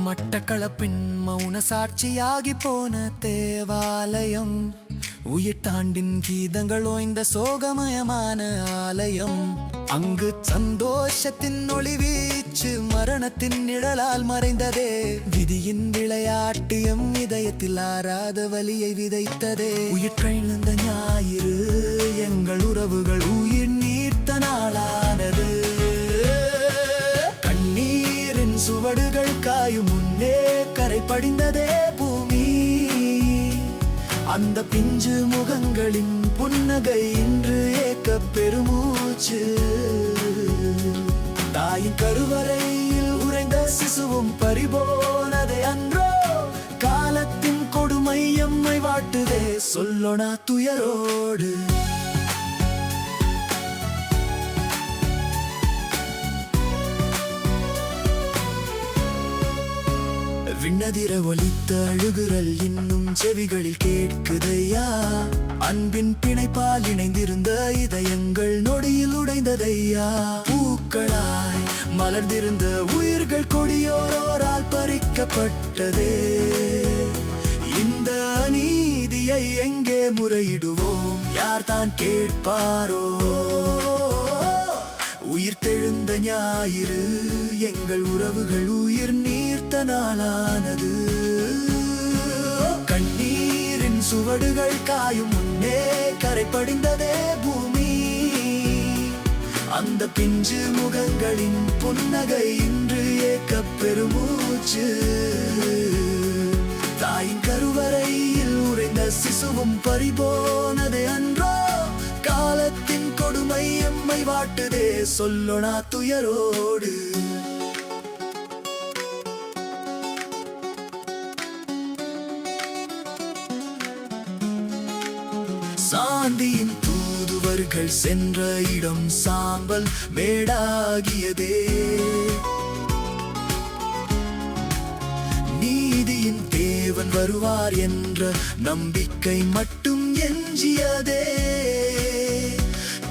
மட்டக்களப்பின் மௌன சாட்சியாகி போன தேவாலயம், உயிர்த்தாண்டின் கீதங்கள் ஓய்ந்த சோகமயமான ஆலயம். அங்கு சந்தோஷத்தின் ஒளி வீச்சு மரணத்தின் நிழலால் மறைந்ததே. விதியின் விளையாட்டு எம் இதயத்தில் ஆறாத வலியை விதைத்ததே. உயிர்கழிந்த ஞாயிறு எங்கள் உறவுகள் உயிர் நீர்த்த நாளானது. கண்ணீரின் சுவடுகள் காயும் முன்னே கரை படிந்ததே பூமி. அந்த பிஞ்சு முகங்களின் புன்னகை இன்று ஏக்க பெருமூச்சு. தாயின் கருவறையில் உறைந்த சிசுவும் பறிபோனதே அன்றோ. காலத்தின் கொடுமை எம்மை வாட்டுதே சொல்லொணா துயரோடு. விண்ணதிர ஒலித்த அழுகுரல் இன்னும் செவிகளில் கேட்குதையா. அன்பின் பிணைப்பால் இணைந்திருந்த இதயங்கள் நொடியில் உடைந்ததையா. பூக்களாய் மலர்ந்திருந்த உயிர்கள் கொடியோரால் பறிக்கப்பட்டதே. இந்த அநீதியை எங்கே முறையிடுவோம், யார் தான் கேட்பாரோ. உயிர் தெழுந்த ஞாயிறு எங்கள் உறவுகள் உயிர் நீர்த்த நாளானது. கண்ணீரின் சுவடுகள் காயும் முன்னே கரை படிந்ததே பூமி. அந்த பிஞ்சு முகங்களின் புன்னகை இன்று ஏக்க பெருமூச்சு. தாயின் கருவறையில் உறைந்த சிசுவும் பறிபோனதே அன்றோ. காலத்தின் கொடுமை எம்மை வாட்டுதே சொல்லொணா துயரோடு. சாந்தியின் தூதுவர்கள் சென்ற இடம் சாம்பல் மேடாகியதே. நீதியின் தேவன் வருவார் என்ற நம்பிக்கை மட்டும் எஞ்சியதே.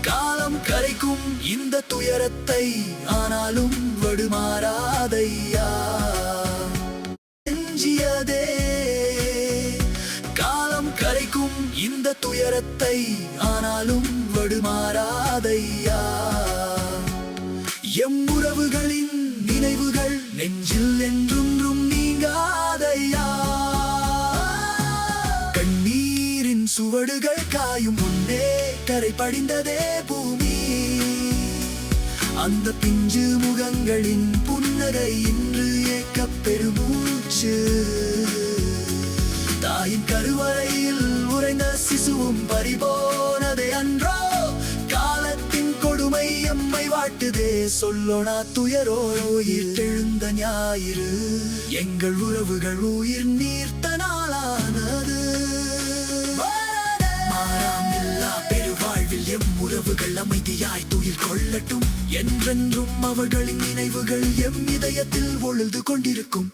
காலம் கரைக்கும் இந்த துயரத்தை ஆனாலும் வடுமாறாதையா. எஞ்சியதே காலம் கரைக்கும் இந்த துயரத்தை ஆனாலும் வடுமாறாதையா. எம் உறவுகளின் நினைவுகள் நெஞ்சில் என்றொன்றும் நீங்காதையா. கண்ணீரின் சுவடுகள் காயும் முன்னே கரை படிந்ததே பூமி. அந்த பிஞ்சு முகங்களின் புன்னகை இன்று ஏக்க பெருமூச்சு. தாயின் கருவறையில் உறைந்த சிசுவும் பறிபோனதே அன்றோ. காலத்தின் கொடுமை எம்மை வாட்டுதே சொல்லொணா துயரோடு. உயிர் தெழுந்த ஞாயிறு எங்கள் உறவுகள் உயிர் நீர்த்த நாளானது. மாறாமில்லா பெருவாழ்வில் எம் உறவுகள் அமைதியாய் துயில் கொள்ளட்டும். என்றென்றும் அவர்களின் நினைவுகள் எம் இதயத்தில் ஒழுது கொண்டிருக்கும்.